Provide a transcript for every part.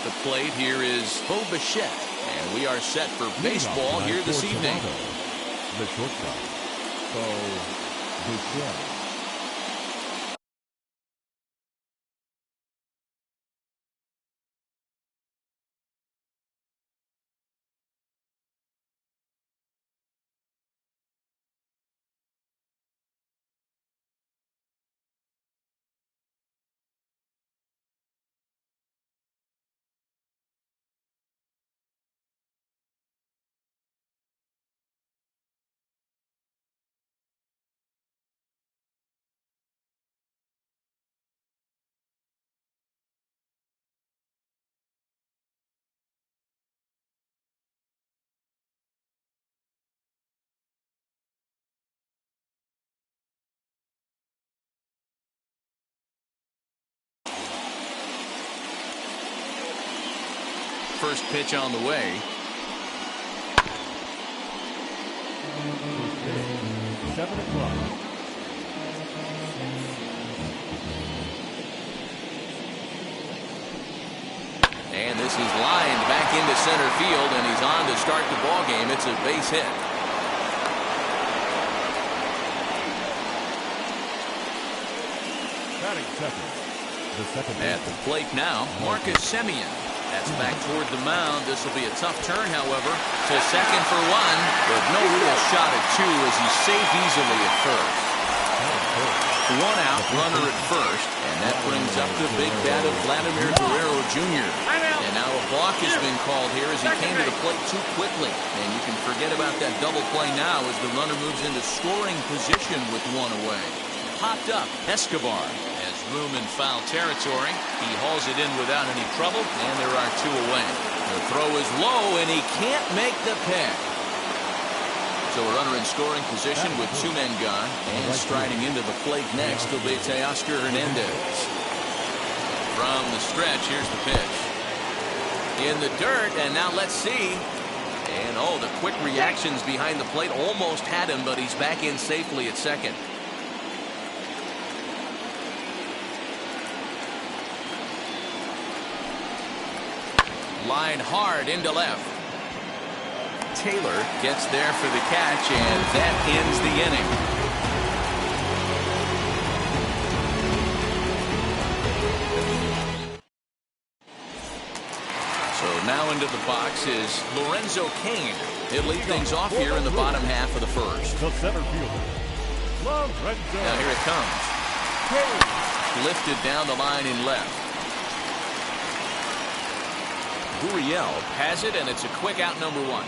the plate, here is Bo Bichette. And we are set for baseball here this evening. The shortstop, Bo Bichette. First pitch on the way. 7 o'clock. And this is lined back into center field, and he's on to start the ball game. It's a base hit. Batting second. The second at the plate now, Marcus Semien. That's back toward the mound. This will be a tough turn, however, to second for one, but no real shot at two as he's safe easily at first. One out, runner at first, and that brings up the big bat of Vladimir Guerrero Jr. And now a balk has been called here as he came to the plate too quickly. And you can forget about that double play now as the runner moves into scoring position with one away. Popped up, Escobar has room in foul territory. He hauls it in without any trouble, and there are two away. The throw is low, and he can't make the pick. So a runner in scoring position with two men gone, and striding into the plate next will be Teoscar Hernandez. From the stretch, here's the pitch. In the dirt, and now let's see. And oh, the quick reactions behind the plate almost had him, but he's back in safely at second. Line hard into left. Taylor gets there for the catch, and that ends the inning. So now into the box is Lorenzo Cain. He'll lead things off here in the bottom half of the first. The center fielder, Lorenzo. Now here it comes. Cain lifted down the line in left. Gurriel has it, and it's a quick out, number one.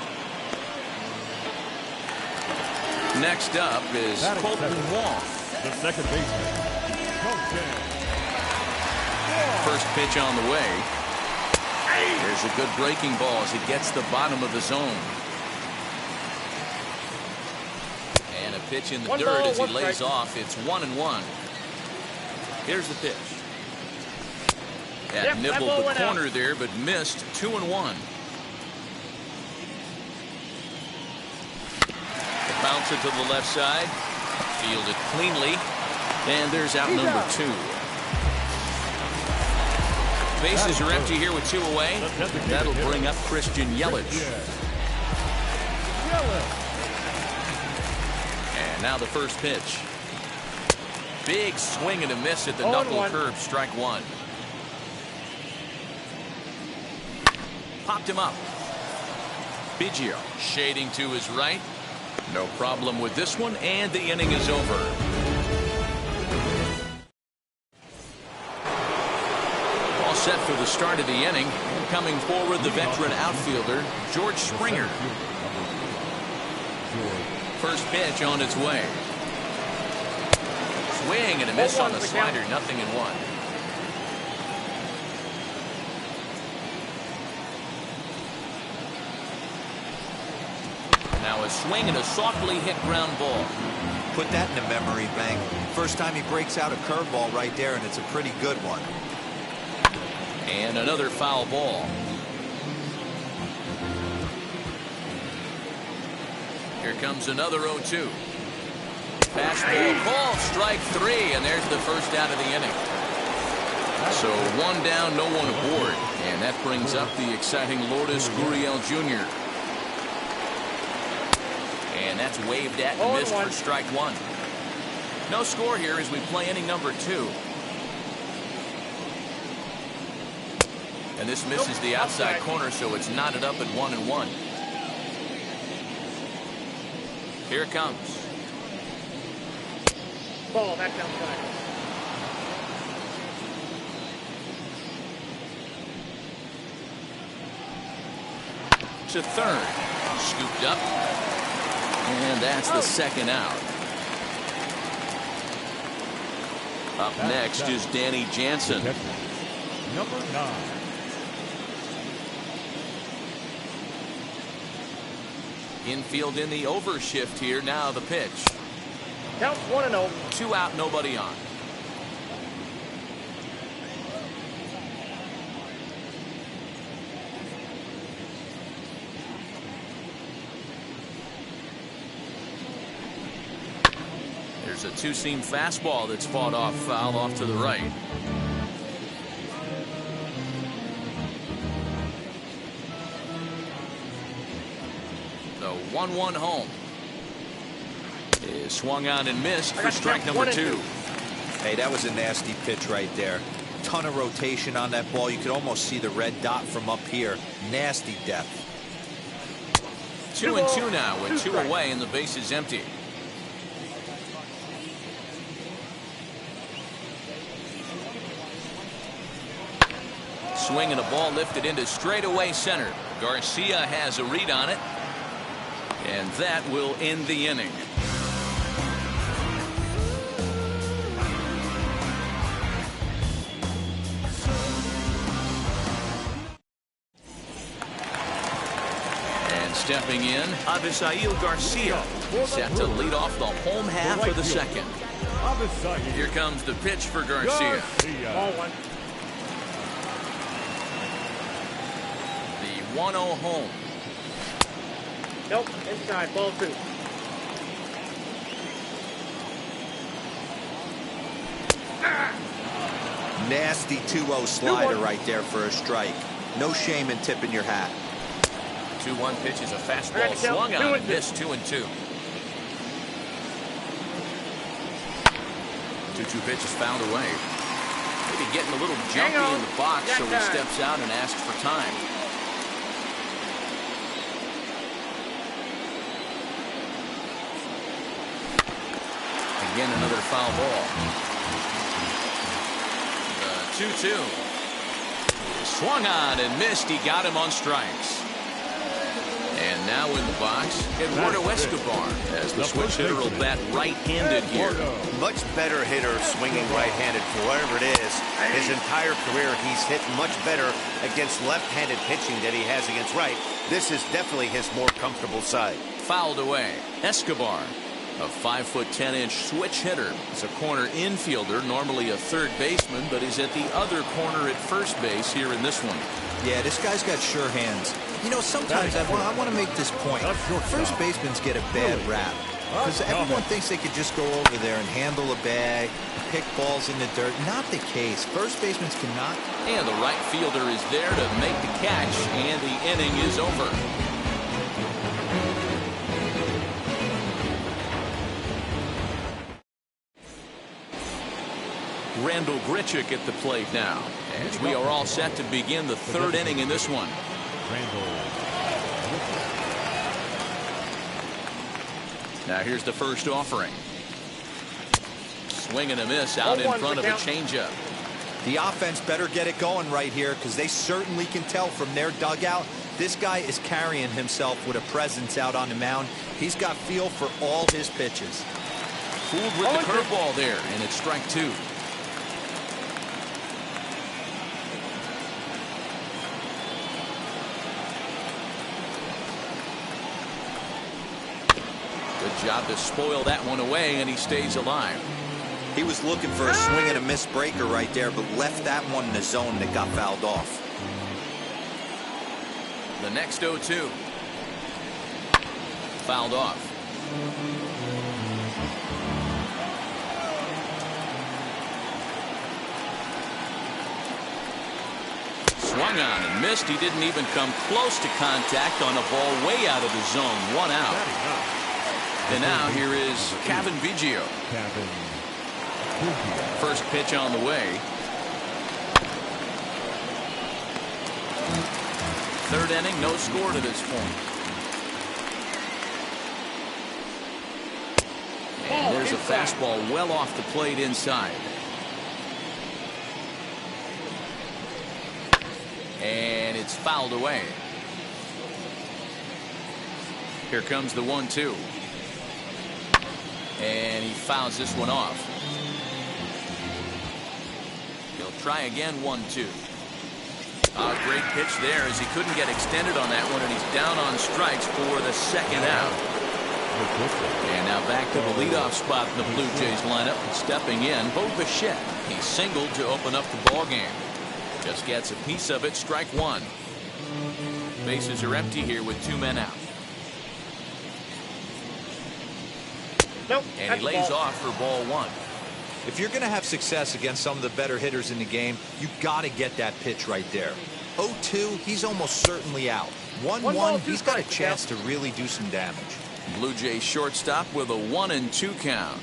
Next up is Colton Wong. The second baseman, Colton. First pitch on the way. There's a good breaking ball as it gets the bottom of the zone. And a pitch in the dirt as he lays off. It's 1-1. Here's the pitch. That nibbled the corner there, but missed. 2-1. The bouncer to the left side. Fielded cleanly. And there's out number two. Bases are empty here with two away. That'll bring up Christian Yelich. And now the first pitch. Big swing and a miss at the knuckle curve. Strike one. Popped him up. Biggio shading to his right. No problem with this one, and the inning is over. All set for the start of the inning. Coming forward, the veteran outfielder, George Springer. First pitch on its way. Swing and a miss on the slider. 0-1. Now a swing and a softly hit ground ball. Put that in a memory bank. First time he breaks out a curveball right there, and it's a pretty good one. And another foul ball. Here comes another 0-2. Fastball call, strike three, and there's the first out of the inning. So one down, no one aboard. And that brings up the exciting Lourdes Gurriel Jr. And that's waved at and missed for strike one. No score here as we play inning number 2. And this misses the outside corner, so it's knotted up at 1-1. Here it comes. Ball, that's outside. To third. Scooped up. And that's the second out. Up next is Danny Jansen. Number 9. Infield in the overshift here. Now the pitch. Counts 1-0. 2 out, nobody on. There's a two-seam fastball that's fought off foul off to the right. The 1-1 home is swung on and missed for strike number 2. Hey, that was a nasty pitch right there. Ton of rotation on that ball. You could almost see the red dot from up here. Nasty depth. 2-2 now with 2 away and the base is empty. Swing and a ball lifted into straightaway center. Garcia has a read on it. And that will end the inning. And stepping in, Avisail Garcia, set to lead off the home half of the second. Here comes the pitch for Garcia. Ball 1. The 1-0 home. Nope, inside, ball 2. Nasty 2-0 slider right there for a strike. No shame in tipping your hat. 2-1 pitch is a fastball swung on and missed. 2-2. 2-2 pitch is fouled away. Maybe getting a little jumpy in the box, so he steps out and asks for time. Again, another foul ball. The 2-2. Swung on and missed. He got him on strikes. And now in the box, Eduardo Escobar, as the switch hitter will bat right-handed here. Much better hitter swinging right-handed for whatever it is. His entire career, he's hit much better against left-handed pitching than he has against right. This is definitely his more comfortable side. Fouled away. Escobar, a 5'10" switch hitter. He's a corner infielder, normally a third baseman, but he's at the other corner at first base here in this one. Yeah, this guy's got sure hands. You know, sometimes I want to make this point. First basemen get a bad rap because everyone thinks they could just go over there and handle a bag, pick balls in the dirt. Not the case. First basemen cannot. And the right fielder is there to make the catch, and the inning is over. Randall Grichuk at the plate now, as we are all set to begin the third inning in this one. Now here's the first offering. Swing and a miss out in front of a changeup. The offense better get it going right here because they certainly can tell from their dugout this guy is carrying himself with a presence out on the mound. He's got feel for all his pitches. Fooled with the curveball there, and it's strike 2. Good job to spoil that one away, and he stays alive. He was looking for a swing and a miss breaker right there, but left that one in the zone that got fouled off. The next 0-2. Fouled off. swung on and missed. He didn't even come close to contact on a ball way out of the zone. 1 out. And now here is Kevin Biggio. First pitch on the way. Third inning, no score to this point. And there's a fastball well off the plate inside. And it's fouled away. Here comes the 1-2. And he fouls this one off. He'll try again. 1-2. Great pitch there as he couldn't get extended on that one, and he's down on strikes for the second out. And now back to the leadoff spot in the Blue Jays lineup. Stepping in, Bo Bichette. He singled to open up the ball game. Just gets a piece of it. Strike 1. Bases are empty here with 2 men out. Nope, and he lays off for ball 1. If you're going to have success against some of the better hitters in the game, you've got to get that pitch right there. 0-2, he's almost certainly out. 1-1, he's got a chance to really do some damage. Blue Jays shortstop with a 1-2 count.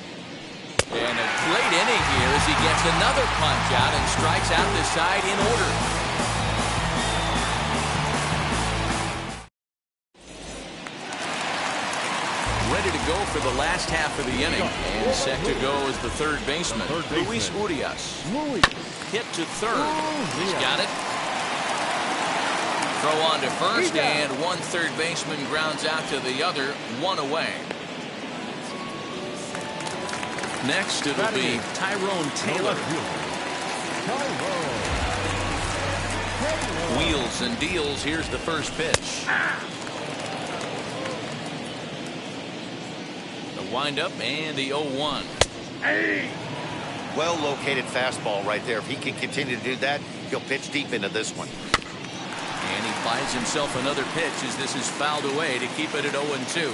And a great inning here as he gets another punch out and strikes out the side in order. Ready to go for the last half of the inning. And set to go is the third baseman, Luis Urias. Hit to third. He's got it. Throw on to first, and one third baseman grounds out to the other, 1 away. Next, it'll be Tyrone Taylor. Wheels and deals. Here's the first pitch. The windup and the 0-1. Well located fastball right there. If he can continue to do that, he'll pitch deep into this one. And he buys himself another pitch as this is fouled away to keep it at 0-2.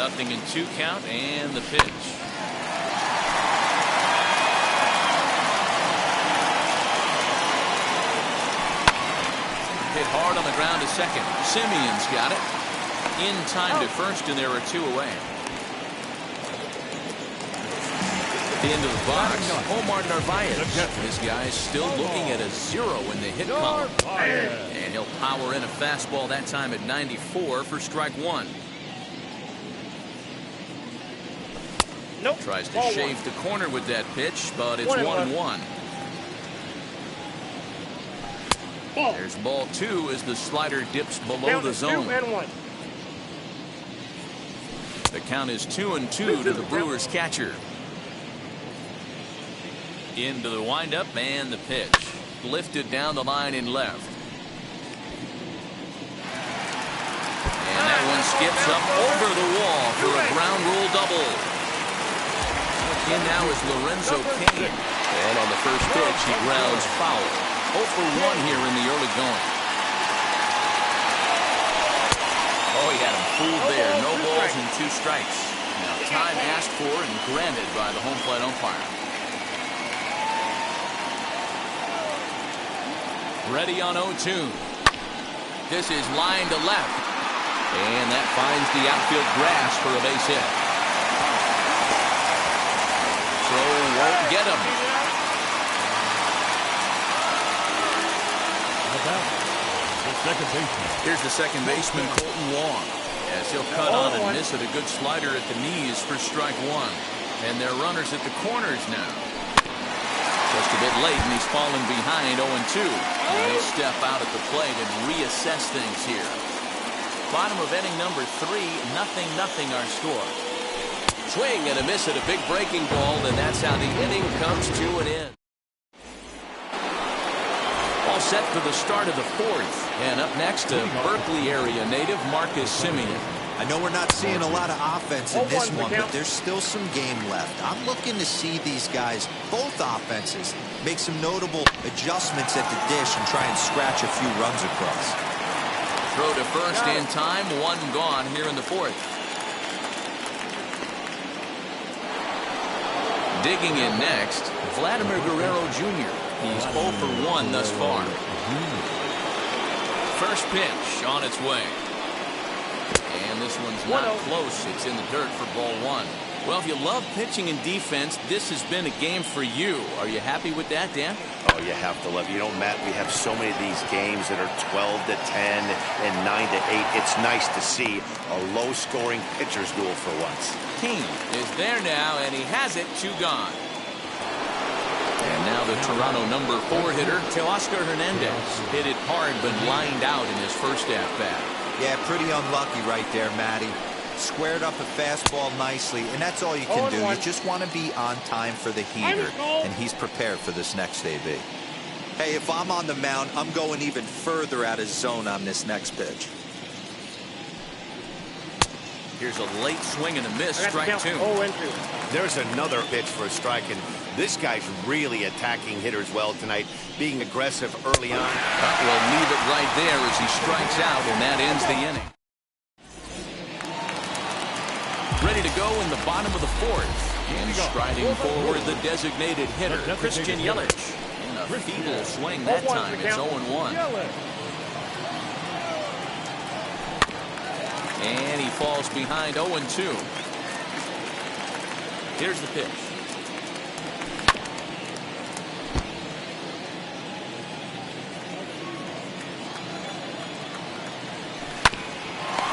0-2 count and the pitch. Hit hard on the ground to second. Simeon's got it. In time to first, and there are 2 away. Into the box, Omar Narvaez. This guy's still looking at a 0 in the hit column. And he'll power in a fastball that time at 94 for strike 1. Nope. Tries to shave the corner with that pitch, but it's 1-1. There's ball 2 as the slider dips below the zone. 2-1. The count is 2-2 to the Brewers catcher. Into the windup and the pitch. Lifted down the line in left. And that one skips up over the wall for a ground rule double. In now is Lorenzo Cain. And on the first pitch, he grounds foul. 0 for 1 here in the early going. Oh, he had him fooled there. No balls and 2 strikes. Now time asked for and granted by the home plate umpire. Ready on 0-2. This is line to left. And that finds the outfield grass for a base hit. Throw won't get him. Here's the second baseman, Colton Wong. As he'll cut on and miss it. A good slider at the knees for strike 1. And they're runners at the corners now. Just a bit late, and he's fallen behind 0-2. He'll step out at the plate and reassess things here. Bottom of inning number 3, 0-0 our score. Swing and a miss at a big breaking ball, and that's how the inning comes to an end. All set for the start of the 4th. And up next, a Berkeley area native, Marcus Semien. I know we're not seeing a lot of offense in this one, but there's still some game left. I'm looking to see these guys, both offenses, make some notable adjustments at the dish and try and scratch a few runs across. Throw to first in time, 1 gone here in the 4th. Digging in next, Vladimir Guerrero Jr. He's 0 for 1 thus far. First pitch on its way. And this one's not close. It's in the dirt for ball 1. Well, if you love pitching and defense, this has been a game for you. Are you happy with that, Dan? Oh, you have to love it. You know, Matt, we have so many of these games that are 12 to 10 and 9 to 8. It's nice to see a low-scoring pitcher's duel for once. King is there now, and he has it. 2 gone. And now the Toronto number 4 hitter, Teoscar Hernandez, hit it hard but lined out in his first at-bat. Yeah, pretty unlucky right there, Matty. Squared up a fastball nicely, and that's all you can do. You just want to be on time for the heater, and he's prepared for this next AB. Hey, if I'm on the mound, I'm going even further out of zone on this next pitch. Here's a late swing and a miss, strike 2. There's another pitch for a strike, and this guy's really attacking hitters well tonight, being aggressive early on. We'll leave it right there as he strikes out, and that ends the inning. Ready to go in the bottom of the 4th. And striding forward, the designated hitter, Christian Yelich. In a feeble swing that time, it's 0-1. And he falls behind 0-2. Here's the pitch.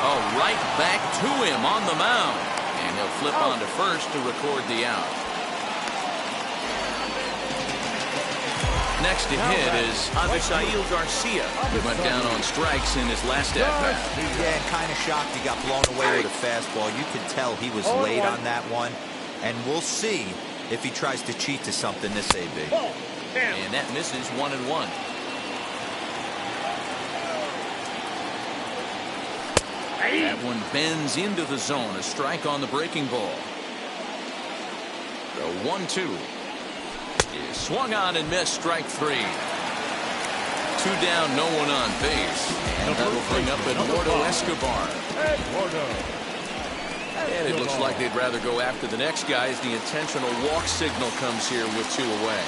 Oh, right back to him on the mound. And he'll flip on to first to record the out. Next to hit is Avisail Garcia, who went down on strikes in his last at-bat. Yeah, and kind of shocked he got blown away with a fastball. You could tell he was late on that one. And we'll see if he tries to cheat to something this AB. And that misses 1-1. That one bends into the zone. A strike on the breaking ball. The 1-2 is swung on and missed. Strike 3. 2 down, no one on base. And that'll bring up Eduardo Escobar. And it looks like they'd rather go after the next guy as the intentional walk signal comes here with 2 away.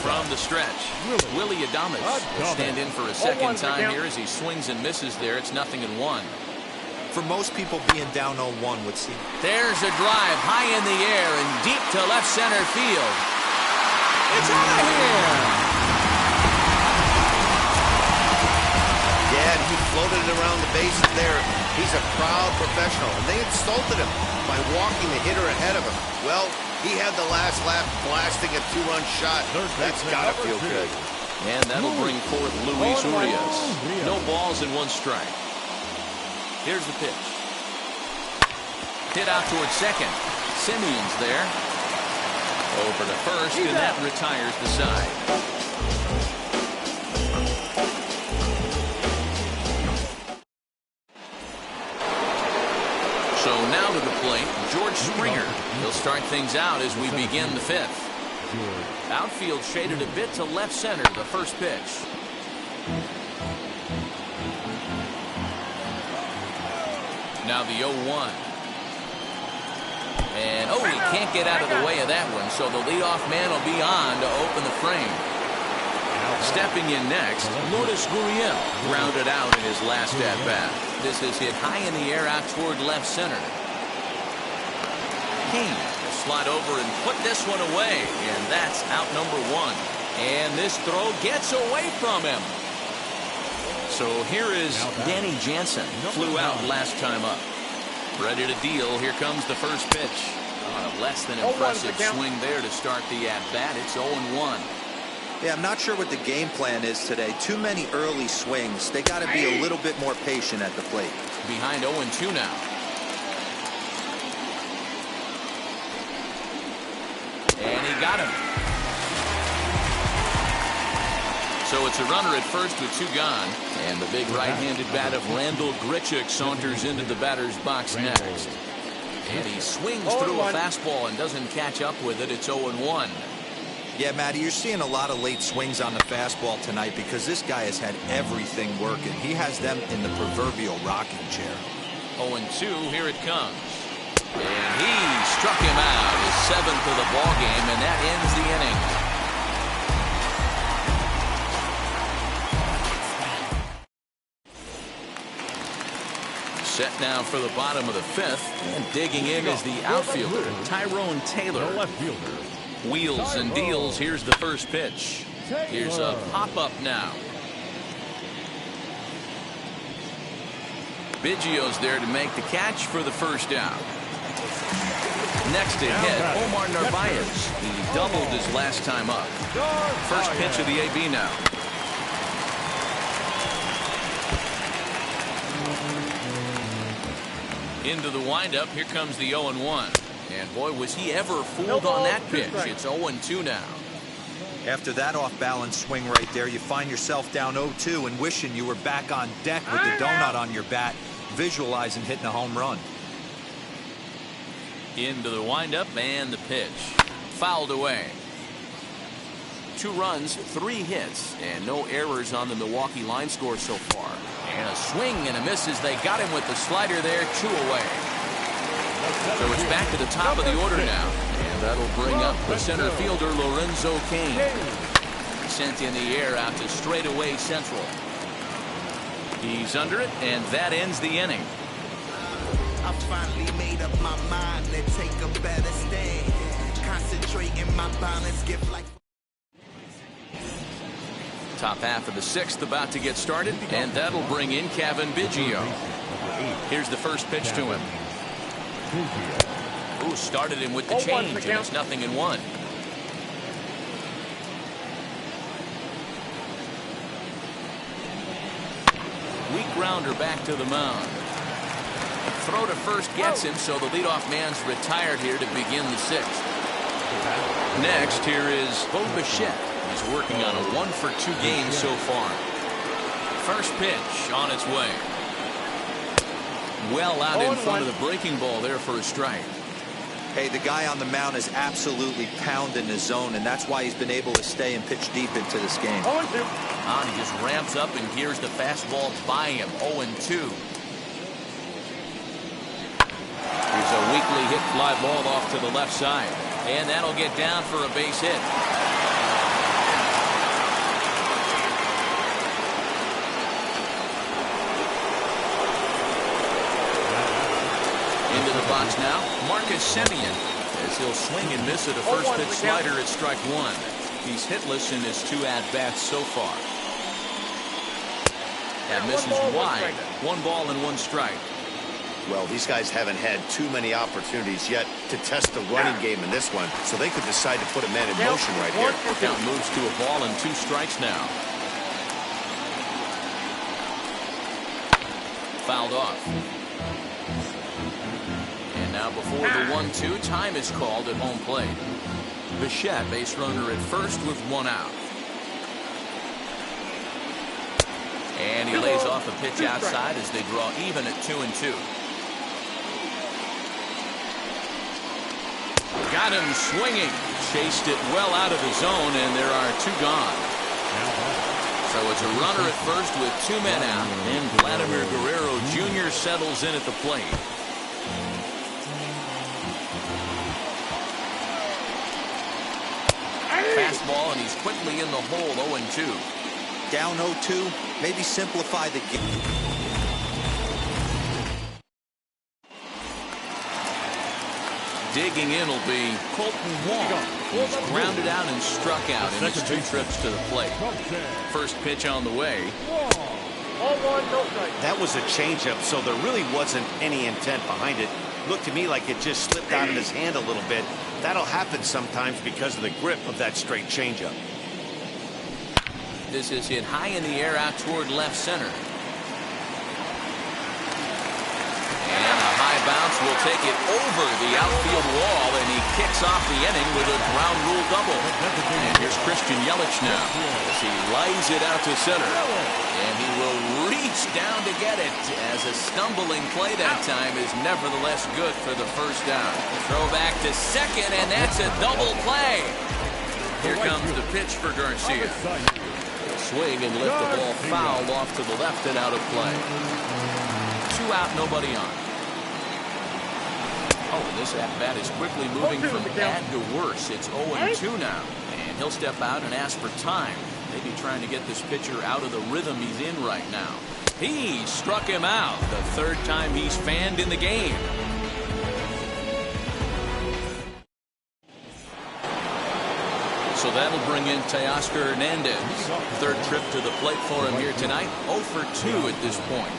From the stretch, Willie Adames will stand in for a second time here as he swings and misses there. It's 0-1. For most people, being down 0-1 would seem. There's a drive high in the air and deep to left center field. It's out of here. Yeah, and he floated it around the bases there. He's a proud professional, and they insulted him by walking the hitter ahead of him. Well, he had the last lap blasting a 2-run shot. That's got to feel good. And that'll bring forth Luis Urias. No balls and 1 strike. Here's the pitch. Hit out towards second. Simeon's there. Over to first, and that retires the side. So now to the plate, George Springer. He'll start things out as we begin the 5th. Outfield shaded a bit to left center, the first pitch. Now the 0-1. And, he can't get out of the way of that one, so the leadoff man will be on to open the frame. Stepping in next, Lourdes Gurriel grounded out in his last at-bat. This is hit high in the air out toward left center. King will slide over and put this one away, and that's out number 1. And this throw gets away from him. So here is Danny Jansen. Flew out last time up. Ready to deal. Here comes the first pitch. On a less than impressive swing there to start the at-bat. It's 0-1. Yeah, I'm not sure what the game plan is today. Too many early swings. They got to be a little bit more patient at the plate. Behind 0-2 now. And he got him. So it's a runner at first with 2 gone. And the big right-handed bat of Randall Grichuk saunters into the batter's box next. And he swings through a fastball and doesn't catch up with it. It's 0-1. Yeah, Matty, you're seeing a lot of late swings on the fastball tonight because this guy has had everything working. He has them in the proverbial rocking chair. 0-2, here it comes. And he struck him out, his 7th of the ball game, and that ends the inning. Set now for the bottom of the fifth. And digging in is the outfielder, Tyrone Taylor. The left fielder. Wheels and deals. Here's the first pitch. Here's a pop-up now. Biggio's there to make the catch for the first out. Next to hit, Omar Narvaez. He doubled his last time up. First pitch of the AB now. Into the windup. Here comes the 0-1. And boy, was he ever fooled on that pitch. It's 0-2 now. After that off-balance swing right there, you find yourself down 0-2 and wishing you were back on deck with the donut on your bat, visualizing hitting a home run. Into the windup and the pitch. Fouled away. 2 runs, 3 hits, and no errors on the Milwaukee line score so far. And a swing and a miss as they got him with the slider there, 2 away. So it's back to the top of the order now. And that'll bring up the center fielder, Lorenzo Cain. Sent in the air out to straightaway central. He's under it, and that ends the inning. I finally made up my mind to take a better stand. Concentrating my balance, give like. Top half of the 6th about to get started, and that'll bring in Cavan Biggio. Here's the first pitch to him. Ooh, started him with the change, and it's 0-1. Weak grounder back to the mound. Throw to first gets him, so the leadoff man's retired here to begin the 6th. Next, here is Bo Bichette. He's working on a 1-for-2 game so far. First pitch on its way. Well out in front of the breaking ball there for a strike. Hey, the guy on the mound is absolutely pounding his zone, and that's why he's been able to stay and pitch deep into this game. He just ramps up and gears the fastball by him. 0-2. Here's a weakly hit fly ball off to the left side. And that'll get down for a base hit. Into the box now, Marcus Semien, as he'll swing and miss at a first pitch slider at strike 1. He's hitless in his 2 at-bats so far. That misses wide. 1 ball and 1 strike. Well, these guys haven't had too many opportunities yet to test the running game in this one, so they could decide to put a man in motion right here. Count moves to a ball and 2 strikes now. Fouled off. And now before the 1-2, time is called at home plate. Bichette, base runner at first with 1 out. And he lays off a pitch outside as they draw even at 2-2. Got him swinging. Chased it well out of the zone, and there are 2 gone. So it's a runner at first with 2 men out, and Vladimir Guerrero Jr. settles in at the plate. Fastball, and he's quickly in the hole. 0-2. Down 0-2, maybe simplify the game. Digging in will be Colton Wong. He's grounded out and struck out in his 2 trips to the plate. First pitch on the way. That was a changeup, so there really wasn't any intent behind it. Looked to me like it just slipped out of his hand a little bit. That'll happen sometimes because of the grip of that straight changeup. This is hit high in the air out toward left center. And a high bounce will take it over the outfield wall, and he kicks off the inning with a ground rule double. And here's Christian Yelich now as he lines it out to center. And he will reach down to get it, as a stumbling play that time is nevertheless good for the first down. Throw back to second, and that's a double play. Here comes the pitch for Garcia. Swing and lift the ball foul off to the left and out of play. 2 out, nobody on. Oh, and this at-bat is quickly moving from bad to worse. It's 0-2 now. And he'll step out and ask for time. Maybe trying to get this pitcher out of the rhythm he's in right now. He struck him out, the third time he's fanned in the game. So that'll bring in Teoscar Hernandez. Third trip to the plate for him here tonight. 0 for 2 at this point.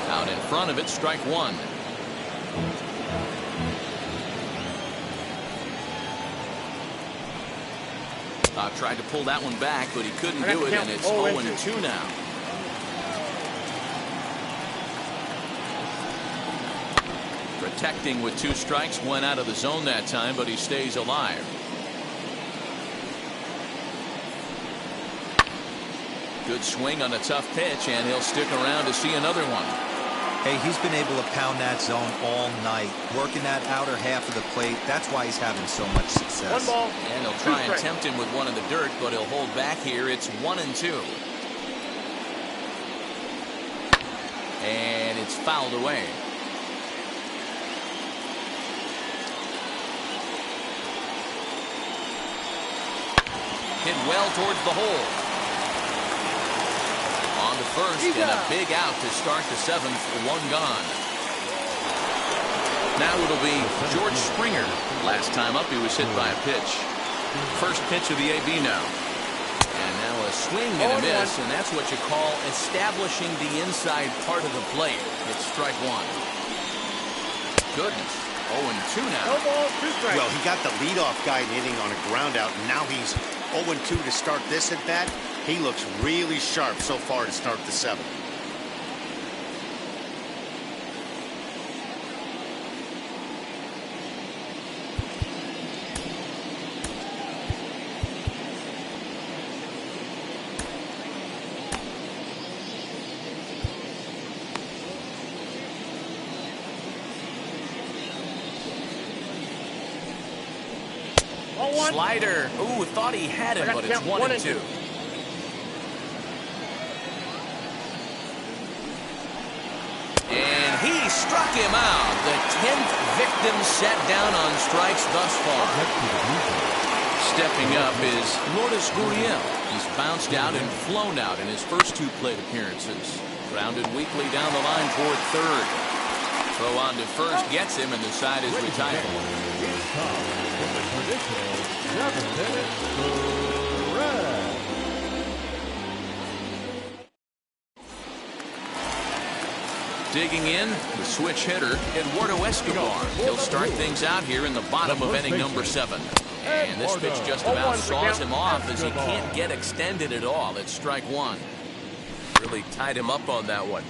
Out in front of it, strike one. Tried to pull that one back, but he couldn't do it, and it's 0-2 now. Protecting with 2 strikes, went out of the zone that time, but he stays alive. Good swing on a tough pitch, and he'll stick around to see another one. Hey, he's been able to pound that zone all night, working that outer half of the plate. That's why he's having so much success. 1 ball. And he'll try and tempt him with one in the dirt, but he'll hold back here. It's 1-2. And it's fouled away. Hit well towards the hole. On to first, and a big out to start the 7th. 1 gone. Now it'll be George Springer. Last time up, he was hit by a pitch. First pitch of the AB now. And now a swing and a miss, and that's what you call establishing the inside part of the plate. It's strike one. Goodness. 0-2 now. No ball, 2 strikes. Well, he got the leadoff guy hitting on a ground out, and now he's 0-2 to start this at bat. He looks really sharp so far to start the 7th. Slider. Ooh, thought he had it, but it's 1-2. And he struck him out. The 10th victim set down on strikes thus far. Stepping up is Lourdes Gurriel. He's bounced out and flown out in his first 2 plate appearances. Grounded weakly down the line toward third. Throw on to first gets him, and the side is retired. Digging in, the switch hitter, Eduardo Escobar. He'll start things out here in the bottom of inning number 7. And this pitch just about saws him off as he can't get extended at all. It's strike one. Really tied him up on that one.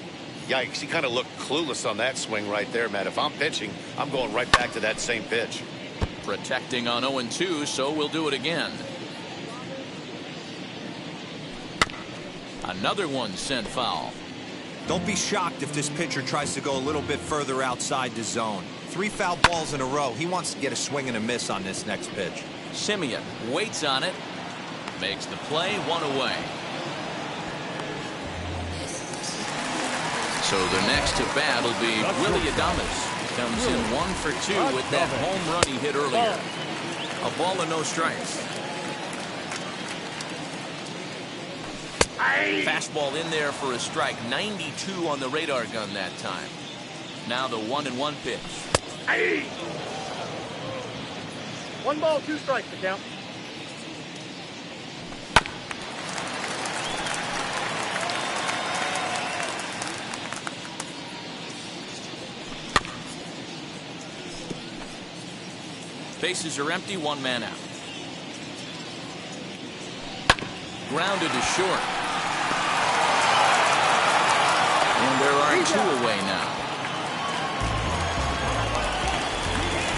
Yikes, he kind of looked clueless on that swing right there, Matt. If I'm pitching, I'm going right back to that same pitch. Protecting on 0-2, so we'll do it again. Another one sent foul. Don't be shocked if this pitcher tries to go a little bit further outside the zone. 3 foul balls in a row. He wants to get a swing and a miss on this next pitch. Semien waits on it. Makes the play, 1 away. So the next to bat will be Willie Adames. Comes in 1 for 2 with that home run he hit earlier. A ball and no strikes. Fastball in there for a strike. 92 on the radar gun that time. Now the 1-1 pitch. 1 ball, 2 strikes to count. Bases are empty, 1 man out. Grounded to short. And there are 2 away now.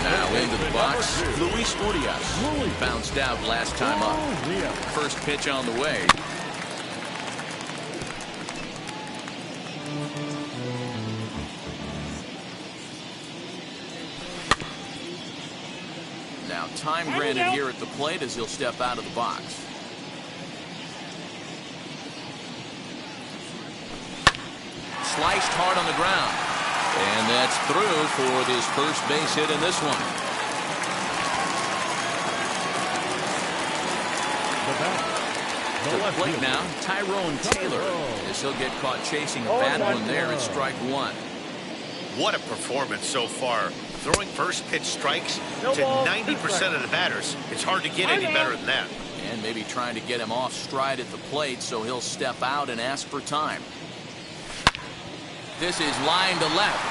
Now into the box, Luis Urias. Bounced out last time up. First pitch on the way. Now time granted here at the plate as he'll step out of the box. Sliced hard on the ground. And that's through for this first base hit in this one. To the plate now, Tyrone Taylor, as he'll get caught chasing a bad one there at strike one. What a performance so far. Throwing first pitch strikes to 90% of the batters. It's hard to get any better than that. And maybe trying to get him off stride at the plate, so he'll step out and ask for time. This is line to left.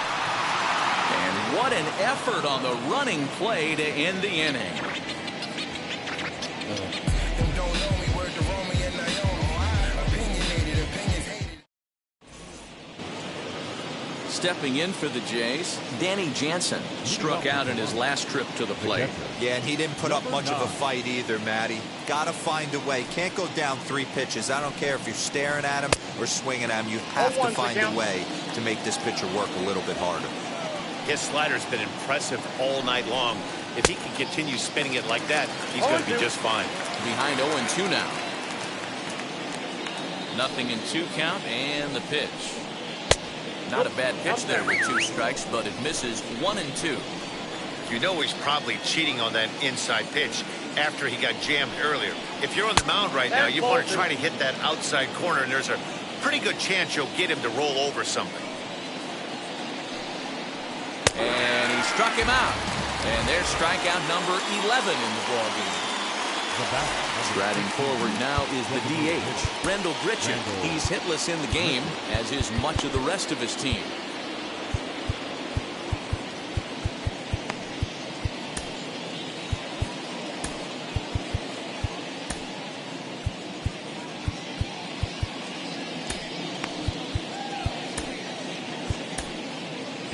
And what an effort on the running play to end the inning. Stepping in for the Jays, Danny Jansen struck out in his last trip to the plate. Yeah, and he didn't put up much of a fight either, Matty. Gotta find a way. Can't go down 3 pitches. I don't care if you're staring at him or swinging at him. You have to find a way to make this pitcher work a little bit harder. His slider's been impressive all night long. If he can continue spinning it like that, he's going to be just fine. Behind 0-2 now. 0-2 count, and the pitch. Not a bad pitch there with 2 strikes, but it misses 1-2. You know he's probably cheating on that inside pitch after he got jammed earlier. If you're on the mound right now, you want to try to hit that outside corner, and there's a pretty good chance you'll get him to roll over something. And he struck him out. And there's strikeout number 11 in the ballgame. Striding forward now is the DH, Rendell Gritchen. He's hitless in the game, as is much of the rest of his team.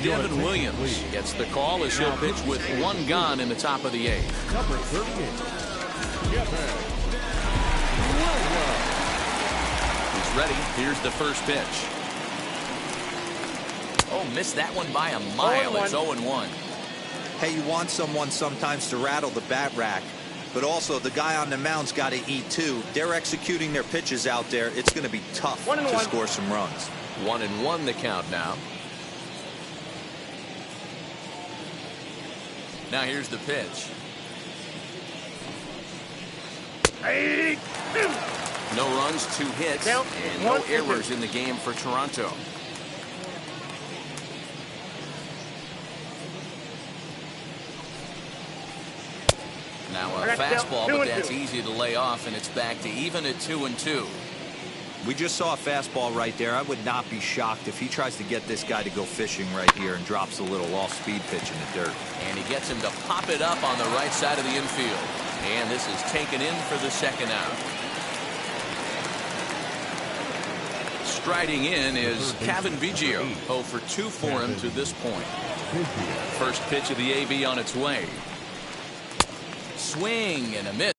Devin Williams gets the call as he'll pitch with 1 gone in the top of the 8th. Number 38. He's ready. Here's the first pitch. Oh, missed that one by a mile. It's 0-1. Hey, you want someone sometimes to rattle the bat rack, but also the guy on the mound's got to eat too. They're executing their pitches out there. It's going to be tough to score some runs. 1-1 the count now. Now here's the pitch. No runs, 2 hits, and no errors in the game for Toronto. Now a fastball, but that's easy to lay off, and it's back to even at 2-2. We just saw a fastball right there. I would not be shocked if he tries to get this guy to go fishing right here and drops a little off-speed pitch in the dirt. And he gets him to pop it up on the right side of the infield. And this is taken in for the second out. Striding in is Cavan Biggio. 0 for 2 for him to this point. First pitch of the AB on its way. Swing and a miss.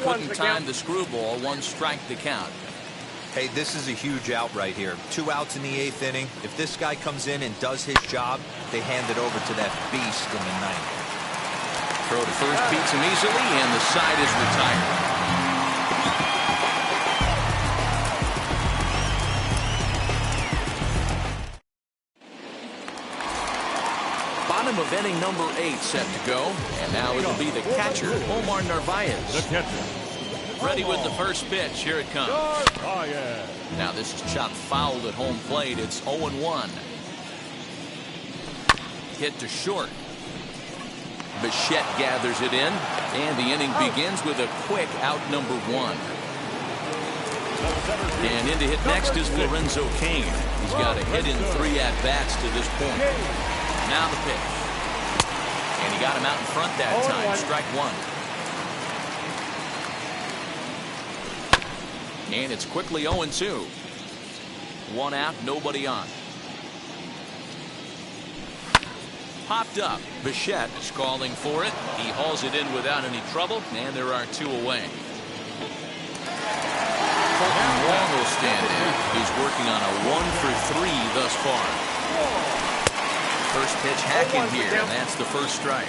Couldn't time the screwball. 1 strike the count. Hey, this is a huge out right here. 2 outs in the 8th inning. If this guy comes in and does his job, they hand it over to that beast in the 9th. Throw to first beats him easily, and the side is retired. Bottom of inning number 8 set to go, and now it'll be the catcher, Omar Narvaez. The catcher. Ready with the first pitch. Here it comes. Now this is chopped foul at home plate. It's 0-1. Hit to short. Bichette gathers it in, and the inning begins with a quick out number 1. And in to hit next is Lorenzo Cain. He's got a hit in 3 at-bats to this point. Now the pitch. And he got him out in front that time. Strike 1. And it's quickly 0-2. 1 out, nobody on. Popped up. Bichette is calling for it. He hauls it in without any trouble, and there are 2 away. Colton Wong will stand in. He's working on a 1 for 3 thus far. First pitch hacking here, and that's the first strike.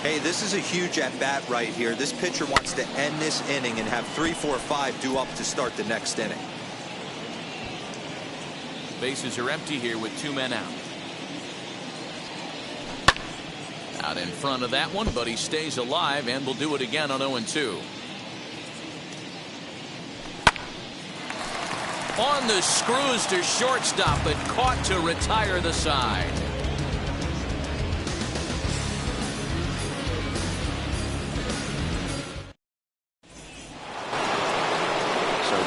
Hey, this is a huge at-bat right here. This pitcher wants to end this inning and have 3, 4, 5 due up to start the next inning. Bases are empty here with 2 men out. Out in front of that one, but he stays alive and will do it again on 0-2. On the screws to shortstop, but caught to retire the side.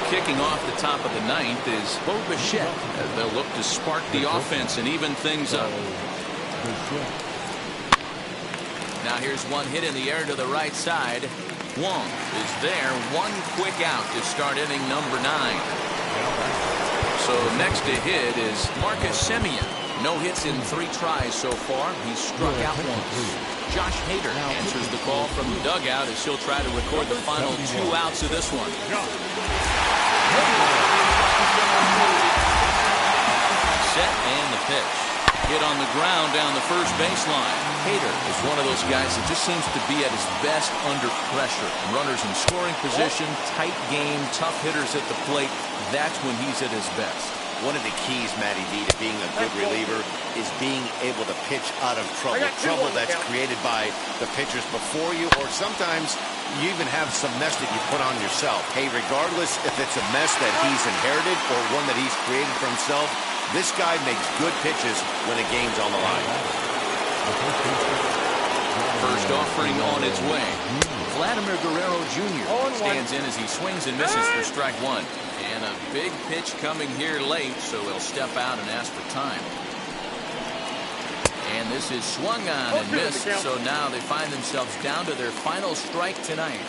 Kicking off the top of the ninth is Bo Bichette as they'll look to spark the offense and even things up. Now here's one hit in the air to the right side. Wong is there. One quick out to start inning number 9. So next to hit is Marcus Semien. No hits in 3 tries so far. He's struck out once. Josh Hader answers the call from the dugout as he'll try to record the final 2 outs of this one. Set and the pitch. Hit on the ground down the first baseline. Hader is one of those guys that just seems to be at his best under pressure. Runners in scoring position, tight game, tough hitters at the plate. That's when he's at his best. One of the keys, Matty V, to being a good reliever is being able to pitch out of trouble. Trouble that's created by the pitchers before you, or sometimes you even have some mess that you put on yourself. Hey, regardless if it's a mess that he's inherited or one that he's created for himself, this guy makes good pitches when a game's on the line. First offering on its way. Vladimir Guerrero Jr. stands in as he swings and misses for strike 1. And a big pitch coming here late, so he'll step out and ask for time. And this is swung on and missed, so now they find themselves down to their final strike tonight.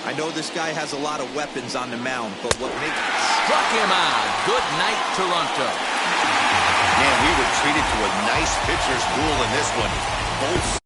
I know this guy has a lot of weapons on the mound, but what makes... Struck him out. Good night, Toronto. Man, we were treated to a nice pitcher's duel in this one. Both